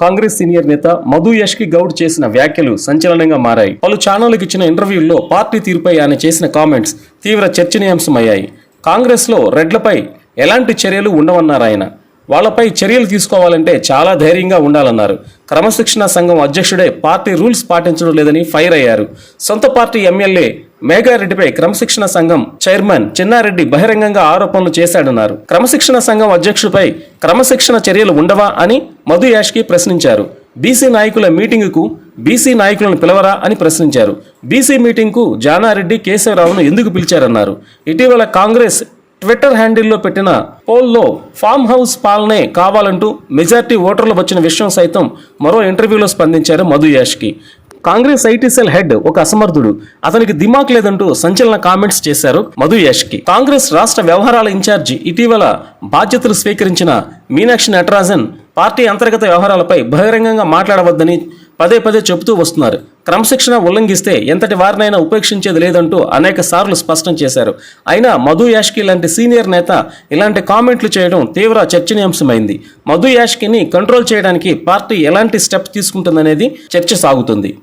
Congress senior నేత మధు యాష్కి గౌడ్ చేసిన వ్యాఖ్యలు సంచలనంగా మారాయి. పలు ఛానళ్లకు ఇచ్చిన ఇంటర్వ్యూల్లో పార్టీ తీరుపై ఆయన చేసిన కామెంట్స్ తీవ్ర చర్చనీయాంశమయ్యాయి. కాంగ్రెస్ లో రెడ్లపై ఎలాంటి చర్యలు ఉండవన్నారు ఆయన. వాళ్లపై చర్యలు తీసుకోవాలంటే చాలా ధైర్యంగా ఉండాలన్నారు. క్రమశిక్షణ సంఘం అధ్యక్షుడే పార్టీ రూల్స్ పాటించడం లేదని ఫైర్ అయ్యారు. సొంత పార్టీ ఎమ్మెల్యే మేఘారెడ్డిపై క్రమశిక్షణ సంఘం చైర్మన్ చిన్నారెడ్డి బహిరంగంగా ఆరోపణలు చేశాడన్నారు. క్రమశిక్షణ సంఘం అధ్యక్షుడిపై క్రమశిక్షణ చర్యలు ఉండవా అని మధు యాష్కి ప్రశ్నించారు. బీసీ నాయకుల మీటింగుకు బీసీ నాయకులను పిలవరా అని ప్రశ్నించారు. బీసీ మీటింగ్కు జానారెడ్డి కేశవరావును ఎందుకు పిలిచారన్నారు. ఇటీవల కాంగ్రెస్ ట్విట్టర్ హ్యాండిల్లో పెట్టిన పోల్లో ఫామ్ హౌస్ పాలనే కావాలంటూ మెజార్టీ ఓటర్లు వచ్చిన విషయం సైతం మరో ఇంటర్వ్యూలో స్పందించారు Madhu Yaskhi. Congress IT cell head ఒక అసమర్థుడు, అతనికి దిమాక్ లేదంటూ సంచలన కామెంట్స్ చేశారు మధు యాష్కి. కాంగ్రెస్ రాష్ట్ర వ్యవహారాల ఇన్ఛార్జి ఇటీవల బాధ్యతలు స్వీకరించిన మీనాక్షి నటరాజన్ పార్టీ అంతర్గత వ్యవహారాలపై బహిరంగంగా మాట్లాడవద్దని పదే పదే చెబుతూ వస్తున్నారు. క్రమశిక్షణ ఉల్లంఘిస్తే ఎంతటి వారినైనా ఉపేక్షించేది లేదంటూ అనేక సార్లు స్పష్టం చేశారు. అయినా మధు యాష్కి లాంటి సీనియర్ నేత ఇలాంటి కామెంట్లు చేయడం తీవ్ర చర్చనీయాంశమైంది. మధు యాష్కిని కంట్రోల్ చేయడానికి పార్టీ ఎలాంటి స్టెప్స్ తీసుకుంటుందనేది చర్చ సాగుతుంది.